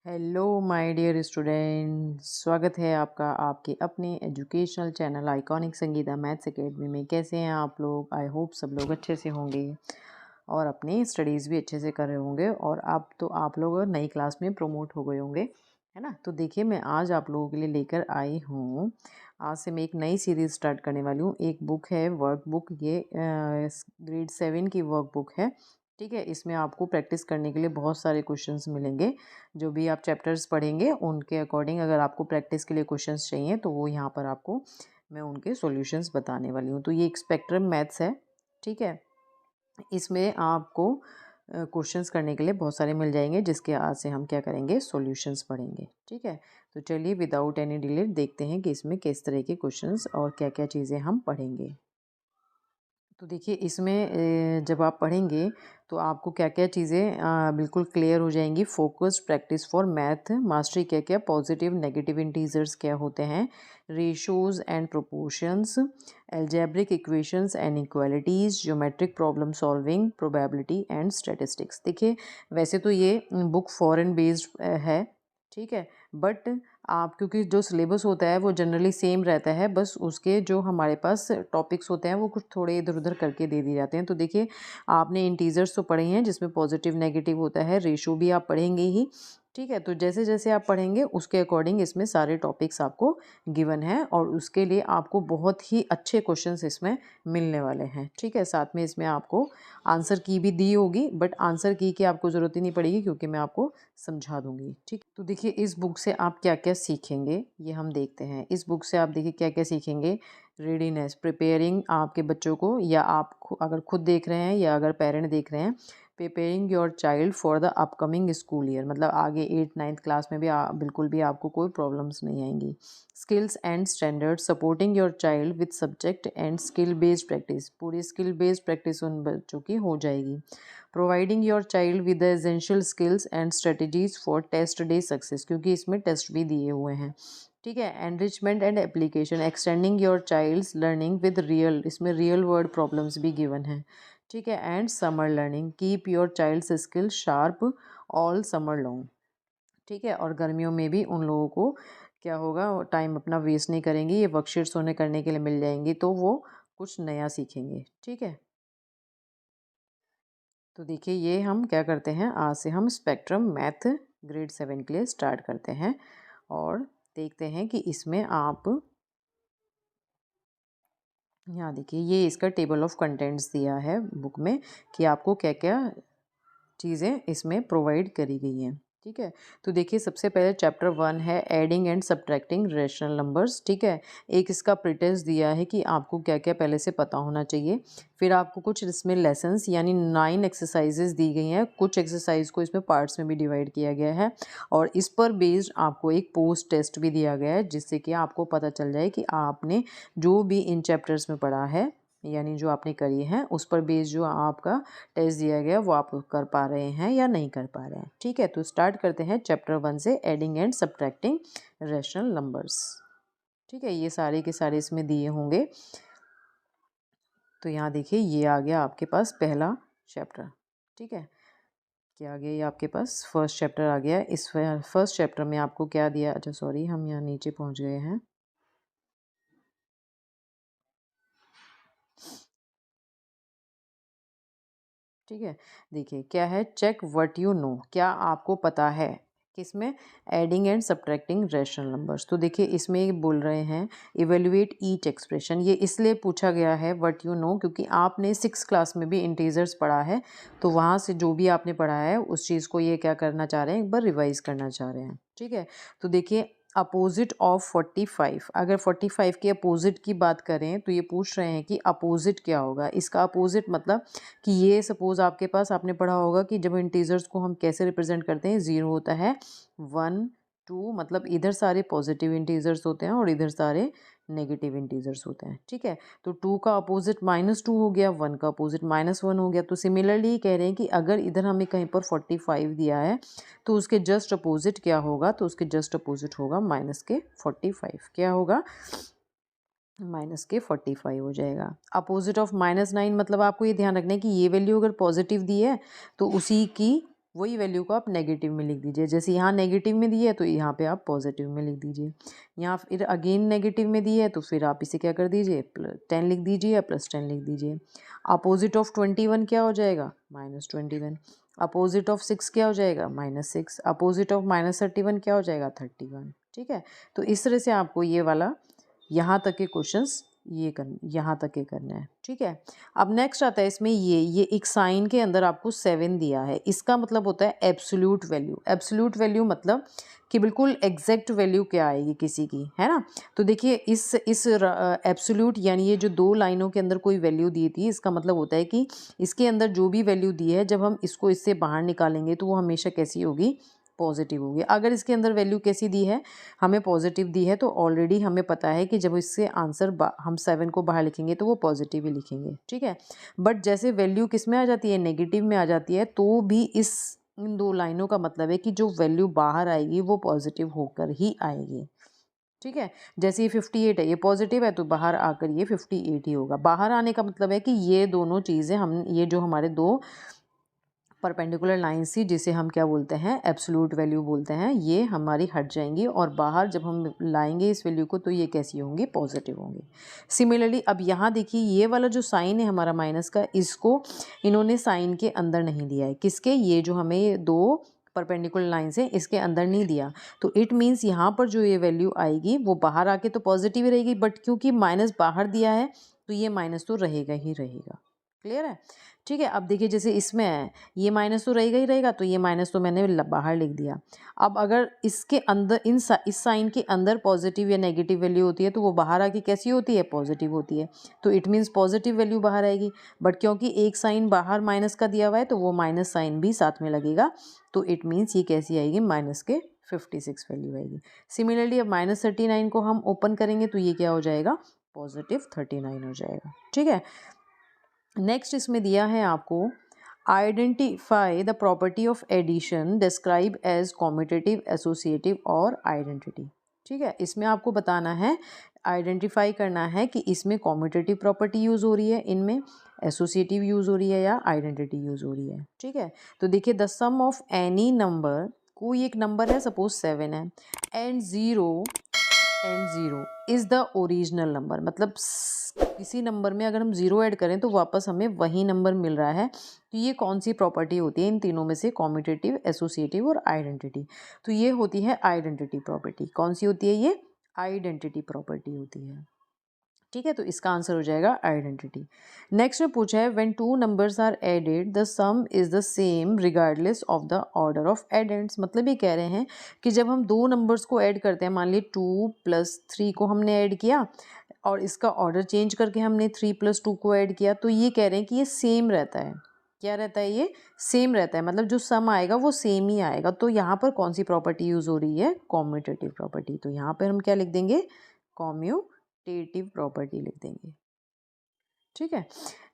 Hello my dear student, स्वागत है आपका आपके अपने educational channel iconic Sangeeta maths academy में। कैसे हैं आप लोग? आई होप सब लोग अच्छे से होंगे और अपनी स्टडीज़ भी अच्छे से कर रहे होंगे। और आप लोग नई क्लास में प्रमोट हो गए होंगे, है ना। तो देखिए, मैं आज आप लोगों के लिए लेकर आई हूँ, आज से मैं एक नई सीरीज़ स्टार्ट करने वाली हूँ। एक बुक है वर्क बुक, ये ग्रेड 7 की वर्क बुक है। ठीक है, इसमें आपको प्रैक्टिस करने के लिए बहुत सारे क्वेश्चंस मिलेंगे। जो भी आप चैप्टर्स पढ़ेंगे उनके अकॉर्डिंग अगर आपको प्रैक्टिस के लिए क्वेश्चंस चाहिए तो वो यहाँ पर आपको मैं उनके सॉल्यूशंस बताने वाली हूँ। तो ये एक स्पेक्ट्रम मैथ्स है। ठीक है, इसमें आपको क्वेश्चंस करने के लिए बहुत सारे मिल जाएंगे, जिसके आज से हम क्या करेंगे, सॉल्यूशंस पढ़ेंगे। ठीक है, तो चलिए विदाउट एनी डिले देखते हैं कि इसमें किस तरह के क्वेश्चंस और क्या क्या चीज़ें हम पढ़ेंगे। तो देखिए, इसमें जब आप पढ़ेंगे तो आपको क्या क्या चीज़ें बिल्कुल क्लियर हो जाएंगी। Focused practice for math mastery, क्या क्या पॉजिटिव नेगेटिव इंटीजर्स क्या होते हैं, ratios and proportions, algebraic equations and equalities, geometric problem solving, probability and statistics. देखिए, वैसे तो ये बुक फॉरेन बेस्ड है, ठीक है, बट आप क्योंकि जो सिलेबस होता है वो जनरली सेम रहता है, बस उसके जो हमारे पास टॉपिक्स होते हैं वो कुछ थोड़े इधर उधर करके दे दिए जाते हैं। तो देखिए, आपने इंटीजर्स तो पढ़े हैं जिसमें पॉजिटिव नेगेटिव होता है, रेशो भी आप पढ़ेंगे ही। ठीक है, तो जैसे जैसे आप पढ़ेंगे उसके अकॉर्डिंग इसमें सारे टॉपिक्स आपको गिवन है और उसके लिए आपको बहुत ही अच्छे क्वेश्चंस इसमें मिलने वाले हैं। ठीक है, साथ में इसमें आपको आंसर की भी दी होगी, बट आंसर की आपको ज़रूरत ही नहीं पड़ेगी क्योंकि मैं आपको समझा दूंगी। ठीक, तो देखिए इस बुक से आप क्या क्या सीखेंगे ये हम देखते हैं। इस बुक से आप देखिए क्या क्या सीखेंगे। रेडीनेस, प्रिपेयरिंग आपके बच्चों को, या आप अगर खुद देख रहे हैं या अगर पेरेंट देख रहे हैं, preparing your child for the upcoming school year, मतलब आगे 8th 9th क्लास में भी बिल्कुल भी आपको कोई प्रॉब्लम्स नहीं आएंगी। Skills and standard, supporting your child with subject and skill based practice, पूरी स्किल बेस्ड प्रैक्टिस उन बच्चों की हो जाएगी। Providing your child with the essential skills and strategies for test day success, क्योंकि इसमें टेस्ट भी दिए हुए हैं। ठीक है, enrichment and application, extending your child's learning with real, इसमें रियल वर्ल्ड प्रॉब्लम्स भी गिवन है। ठीक है, and summer learning, keep your child's skill sharp all summer long. ठीक है, और गर्मियों में भी उन लोगों को क्या होगा, टाइम अपना वेस्ट नहीं करेंगे, ये वर्कशीट्स उन्हें करने के लिए मिल जाएंगी तो वो कुछ नया सीखेंगे। ठीक है, तो देखिए ये हम क्या करते हैं, आज से हम स्पेक्ट्रम मैथ ग्रेड 7 के लिए स्टार्ट करते हैं और देखते हैं कि इसमें आप यहाँ देखिए, ये इसका टेबल ऑफ कंटेंट्स दिया है बुक में कि आपको क्या क्या चीज़ें इसमें प्रोवाइड करी गई हैं। ठीक है, तो देखिए सबसे पहले चैप्टर 1 है adding and subtracting rational numbers. ठीक है, एक इसका प्रिटेंस दिया है कि आपको क्या क्या पहले से पता होना चाहिए। फिर आपको कुछ इसमें लेसन्स यानी 9 एक्सरसाइजेज दी गई हैं, कुछ एक्सरसाइज को इसमें पार्ट्स में भी डिवाइड किया गया है और इस पर बेस्ड आपको एक पोस्ट टेस्ट भी दिया गया है, जिससे कि आपको पता चल जाए कि आपने जो भी इन चैप्टर्स में पढ़ा है यानी जो आपने करी है उस पर बेस्ड जो आपका टेस्ट दिया गया वो आप कर पा रहे हैं या नहीं कर पा रहे हैं। ठीक है, तो स्टार्ट करते हैं चैप्टर 1 से, adding and subtracting rational numbers. ठीक है, ये सारे के सारे इसमें दिए होंगे। तो यहाँ देखिए ये आ गया आपके पास पहला चैप्टर। ठीक है, क्या आ गया, ये आपके पास फर्स्ट चैप्टर आ गया। इस फर्स्ट चैप्टर में आपको क्या दिया, अच्छा सॉरी हम यहाँ नीचे पहुँच गए हैं। ठीक है, देखिए क्या है, चेक व्हाट यू नो, क्या आपको पता है किसमें, adding and subtracting rational numbers. तो देखिए इसमें ये बोल रहे हैं इवेल्युएट ईच एक्सप्रेशन, ये इसलिए पूछा गया है व्हाट यू नो क्योंकि आपने 6th क्लास में भी इंटीजर्स पढ़ा है, तो वहाँ से जो भी आपने पढ़ा है उस चीज़ को ये क्या करना चाह रहे हैं, एक बार रिवाइज करना चाह रहे हैं। ठीक है, तो देखिए अपोजिट ऑफ 45, अगर 45 के अपोजिट की बात करें तो ये पूछ रहे हैं कि अपोजिट क्या होगा। इसका अपोजिट मतलब कि ये सपोज़ आपके पास आपने पढ़ा होगा कि जब इंटीजर्स को हम कैसे रिप्रेजेंट करते हैं, 0 होता है, 1 2, मतलब इधर सारे पॉजिटिव इंटीजर्स होते हैं और इधर सारे नेगेटिव इंटीजर्स होते हैं। ठीक है, तो 2 का अपोजिट -2 हो गया, 1 का अपोजिट -1 हो गया। तो सिमिलरली कह रहे हैं कि अगर इधर हमें कहीं पर 45 दिया है तो उसके जस्ट अपोजिट क्या होगा, तो उसके जस्ट अपोजिट होगा -45। क्या होगा, -45 हो जाएगा। अपोजिट ऑफ -9 मतलब आपको ये ध्यान रखना है कि ये वैल्यू अगर पॉजिटिव दी है तो उसी की वही वैल्यू को आप नेगेटिव में लिख दीजिए। जैसे यहाँ नेगेटिव में दी है तो यहाँ पे आप पॉजिटिव में लिख दीजिए। यहाँ फिर अगेन नेगेटिव में दी है तो फिर आप इसे क्या कर दीजिए, 10 लिख दीजिए या +10 लिख दीजिए। अपोजिट ऑफ 21 क्या हो जाएगा, -21। अपोजिट ऑफ 6 क्या हो जाएगा, -6। अपोजिट ऑफ -31 क्या हो जाएगा, 31। ठीक है, तो इस तरह से आपको ये वाला यहाँ तक के क्वेश्चंस यहाँ तक के करना है। ठीक है, अब नेक्स्ट आता है इसमें ये एक साइन के अंदर आपको 7 दिया है। इसका मतलब होता है एब्सोल्यूट वैल्यू। एब्सोल्यूट वैल्यू मतलब कि बिल्कुल एग्जैक्ट वैल्यू क्या आएगी किसी की, है ना। तो देखिए इस एब्सोल्यूट यानी ये जो 2 लाइनों के अंदर कोई वैल्यू दी थी, इसका मतलब होता है कि इसके अंदर जो भी वैल्यू दी है, जब हम इसको इससे बाहर निकालेंगे तो वो हमेशा कैसी होगी, पॉजिटिव होगी। अगर इसके अंदर वैल्यू कैसी दी है, हमें पॉजिटिव दी है, तो ऑलरेडी हमें पता है कि जब इससे आंसर हम 7 को बाहर लिखेंगे तो वो पॉजिटिव ही लिखेंगे। ठीक है, बट जैसे वैल्यू किस में आ जाती है, नेगेटिव में आ जाती है, तो भी इन 2 लाइनों का मतलब है कि जो वैल्यू बाहर आएगी वो पॉजिटिव होकर ही आएगी। ठीक है, जैसे ये 58 है, ये पॉजिटिव है तो बाहर आकर ये 58 ही होगा। बाहर आने का मतलब है कि ये दोनों चीज़ें ये जो हमारे 2 परपेंडिकुलर लाइन सी, जिसे हम क्या बोलते हैं, एब्सोल्यूट वैल्यू बोलते हैं, ये हमारी हट जाएंगी और बाहर जब हम लाएंगे इस वैल्यू को तो ये कैसी होंगी, पॉजिटिव होंगी। सिमिलरली अब यहाँ देखिए ये वाला जो साइन है हमारा माइनस का, इसको इन्होंने साइन के अंदर नहीं दिया है। किसके, ये जो हमें 2 परपेंडिकुलर लाइन्स हैं इसके अंदर नहीं दिया, तो इट मीन्स यहाँ पर जो ये वैल्यू आएगी वो बाहर आके तो पॉजिटिव ही रहेगी, बट क्योंकि माइनस बाहर दिया है तो ये माइनस तो रहेगा ही रहेगा। क्लियर है। ठीक है, अब देखिए जैसे इसमें है, ये माइनस तो रहेगा ही रहेगा, तो ये माइनस तो मैंने बाहर लिख दिया। अब अगर इसके अंदर इस साइन के अंदर पॉजिटिव या नेगेटिव वैल्यू होती है तो वो बाहर आके कैसी होती है, पॉजिटिव होती है, तो इट मीन्स पॉजिटिव वैल्यू बाहर आएगी। बट क्योंकि एक साइन बाहर माइनस का दिया हुआ है तो वो माइनस साइन भी साथ में लगेगा, तो इट मीन्स ये कैसी आएगी, माइनस के 56 वैल्यू आएगी। सिमिलरली अब -39 को हम ओपन करेंगे तो ये क्या हो जाएगा, +39 हो जाएगा। ठीक है, नेक्स्ट इसमें दिया है आपको identify the property of addition describe as commutative, associative और आइडेंटिटी। ठीक है, इसमें आपको बताना है, आइडेंटिफाई करना है कि इसमें कॉम्यूटेटिव प्रॉपर्टी यूज़ हो रही है, इनमें एसोसिएटिव यूज़ हो रही है या आइडेंटिटी यूज़ हो रही है। ठीक है, तो देखिए the sum of any number, कोई एक नंबर है, सपोज 7 है, and zero is the original number, मतलब किसी नंबर में अगर हम ज़ीरो ऐड करें तो वापस हमें वही नंबर मिल रहा है। तो ये कौन सी प्रॉपर्टी होती है इन तीनों में से, कॉम्यूटेटिव, एसोसिएटिव और आइडेंटिटी, तो ये होती है आइडेंटिटी प्रॉपर्टी। कौन सी होती है ये, आइडेंटिटी प्रॉपर्टी होती है। ठीक है, तो इसका आंसर हो जाएगा आइडेंटिटी। नेक्स्ट में पूछा है when 2 numbers are added the sum is the same regardless of the order of addends, मतलब ये कह रहे हैं कि जब हम 2 नंबर्स को ऐड करते हैं, मान ली 2 + 3 को हमने ऐड किया और इसका ऑर्डर चेंज करके हमने 3 + 2 को ऐड किया, तो ये कह रहे हैं कि ये सेम रहता है। क्या रहता है, ये सेम रहता है, मतलब जो सम आएगा वो सेम ही आएगा। तो यहाँ पर कौन सी प्रॉपर्टी यूज हो रही है, कॉम्यूटेटिव प्रॉपर्टी, तो यहाँ पर हम क्या लिख देंगे, कॉम्यूटेटिव प्रॉपर्टी लिख देंगे। ठीक है,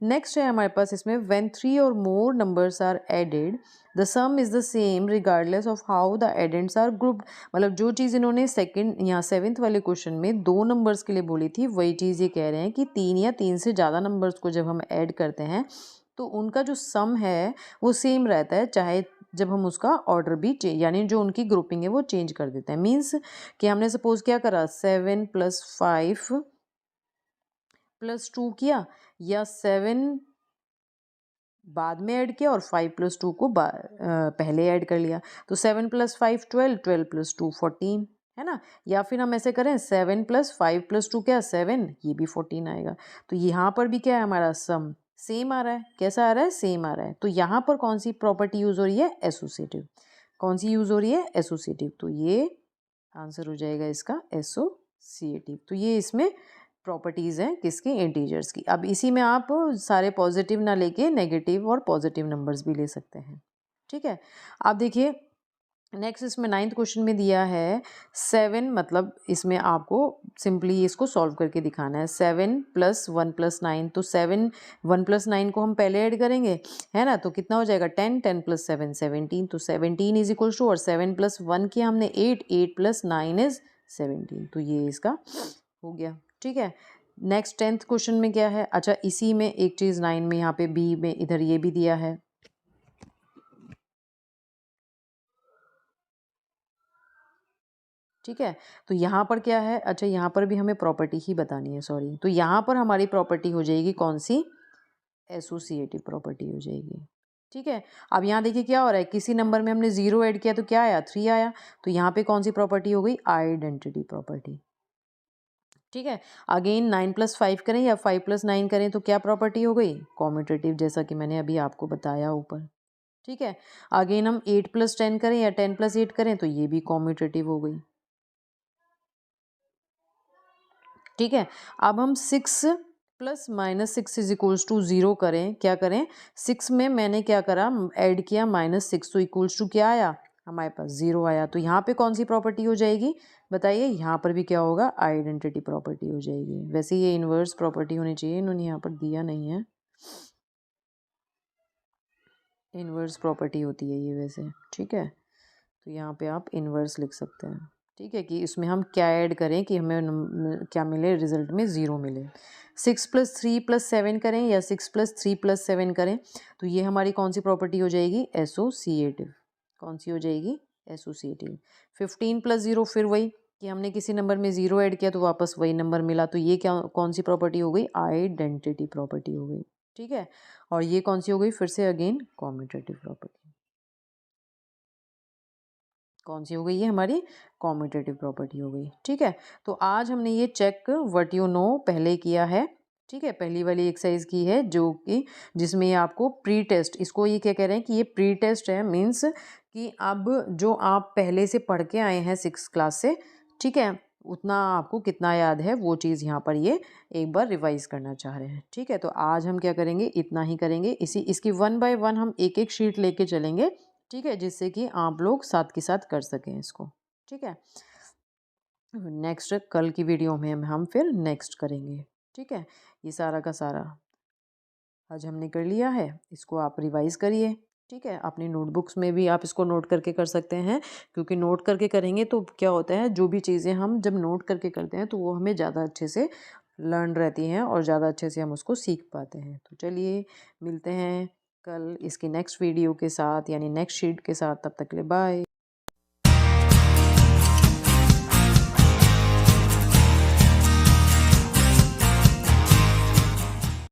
नेक्स्ट है हमारे पास इसमें व्हेन 3 और more numbers are added the sum is the same regardless of how the addends are grouped, मतलब जो चीज़ इन्होंने सेकंड यहाँ 7th वाले क्वेश्चन में 2 नंबर्स के लिए बोली थी, वही चीज़ ये कह रहे हैं कि 3 या 3 से ज़्यादा नंबर्स को जब हम ऐड करते हैं तो उनका जो सम है वो सेम रहता है, चाहे जब हम उसका ऑर्डर भी यानी जो उनकी ग्रुपिंग है वो चेंज कर देते हैं। मीन्स कि हमने सपोज क्या करा, 7 + 5 + 2 किया, या 7 बाद में ऐड किया और 5 + 2 को पहले ऐड कर लिया, तो 7 + 5 12, 12 + 2 14, है ना। या फिर हम ऐसे करें 7 + 5 + 2 क्या, 7, ये भी 14 आएगा। तो यहाँ पर भी क्या है, हमारा सम सेम आ रहा है। कैसा आ रहा है, सेम आ रहा है। तो यहाँ पर कौन सी प्रॉपर्टी यूज हो रही है, एसोसिएटिव। कौन सी यूज हो रही है, एसोसिएटिव, तो ये आंसर हो जाएगा इसका एसोसिएटिव। तो ये इसमें प्रॉपर्टीज़ हैं किसकी, इंटीजर्स की। अब इसी में आप सारे पॉजिटिव ना लेके नेगेटिव और पॉजिटिव नंबर्स भी ले सकते हैं। ठीक है, अब देखिए नेक्स्ट इसमें 9th क्वेश्चन में दिया है 7, मतलब इसमें आपको सिंपली इसको सॉल्व करके दिखाना है। 7 + 1 + 9, तो 7 1 + 9 को हम पहले ऐड करेंगे, है ना, तो कितना हो जाएगा 10, 10 + 7 17, तो 17 इज इक्वल टू, और 7 + 1 किया हमने 8, 8 + 9 इज 17, तो ये इसका हो गया। ठीक है, नेक्स्ट 10th क्वेश्चन में क्या है, अच्छा इसी में एक चीज़ 9 में यहाँ पे बी में इधर ये भी दिया है ठीक है। तो यहाँ पर क्या है, अच्छा यहाँ पर भी हमें प्रॉपर्टी ही बतानी है, सॉरी। तो यहाँ पर हमारी प्रॉपर्टी हो जाएगी कौन सी, एसोसिएटिव प्रॉपर्टी हो जाएगी। ठीक है। अब यहाँ देखिए क्या हो रहा है, किसी नंबर में हमने 0 ऐड किया तो क्या आया, 3 आया। तो यहाँ पे कौन सी प्रॉपर्टी हो गई, आइडेंटिटी प्रॉपर्टी। ठीक है। अगेन 9+5 करें या 5+9 करें तो क्या प्रॉपर्टी हो गई, कॉम्यूटेटिव, जैसा कि मैंने अभी आपको बताया ऊपर। ठीक है। अगेन हम 8+10 करें या 10+8 करें तो ये भी कॉम्यूटेटिव हो गई। ठीक है। अब हम 6 प्लस -6 इज इक्वल्स टू 0 करें, क्या करें, 6 में मैंने क्या करा, ऐड किया -6 तो इक्वल्स टू क्या आया, हमारे पास 0 आया। तो यहाँ पे कौन सी प्रॉपर्टी हो जाएगी, बताइए। यहाँ पर भी क्या होगा, आइडेंटिटी प्रॉपर्टी हो जाएगी। वैसे ये इन्वर्स प्रॉपर्टी होनी चाहिए, इन्होंने यहाँ पर दिया नहीं है, इन्वर्स प्रॉपर्टी होती है ये वैसे। ठीक है। तो यहाँ पे आप इन्वर्स लिख सकते हैं। ठीक है, कि इसमें हम क्या ऐड करें कि हमें क्या मिले, रिजल्ट में 0 मिले। 6+3+7 करें या 6+3+7 करें तो ये हमारी कौन सी प्रॉपर्टी हो जाएगी, एसोसिएटिव। कौन सी हो जाएगी, एसोसिएटिव। 15+0 फिर वही कि हमने किसी नंबर में 0 ऐड किया तो वापस वही नंबर मिला, तो ये क्या, कौन सी प्रॉपर्टी हो गई, आइडेंटिटी प्रॉपर्टी हो गई। ठीक है। और ये कौन सी हो गई, फिर से अगेन कॉम्यूटेटिव प्रॉपर्टी। कौन सी हो गई, ये हमारी कॉम्यूटेटिव प्रॉपर्टी हो गई। ठीक है। तो आज हमने ये चेक व्हाट यू नो पहले किया है। ठीक है, पहली वाली एक्सरसाइज की है, जो कि जिसमें ये आपको प्री टेस्ट, इसको ये क्या कह रहे हैं कि ये प्री टेस्ट है, मीन्स कि अब जो आप पहले से पढ़ के आए हैं 6th क्लास से, ठीक है, उतना आपको कितना याद है वो चीज़ यहाँ पर ये एक बार रिवाइज करना चाह रहे हैं। ठीक है। तो आज हम क्या करेंगे, इतना ही करेंगे, इसकी 1 बाय 1 हम एक एक शीट लेके चलेंगे। ठीक है, जिससे कि आप लोग साथ के साथ कर सकें इसको। ठीक है। नेक्स्ट कल की वीडियो में हम फिर नेक्स्ट करेंगे। ठीक है। ये सारा का सारा आज हमने कर लिया है, इसको आप रिवाइज करिए। ठीक है, अपनी नोटबुक्स में भी आप इसको नोट करके कर सकते हैं, क्योंकि नोट करके करेंगे तो क्या होता है, जो भी चीज़ें हम जब नोट करके करते हैं तो वो हमें ज़्यादा अच्छे से लर्न रहती हैं और ज़्यादा अच्छे से हम उसको सीख पाते हैं। तो चलिए मिलते हैं कल इसकी नेक्स्ट वीडियो के साथ, यानी नेक्स्ट शीट के साथ। तब तक के लिए बाय।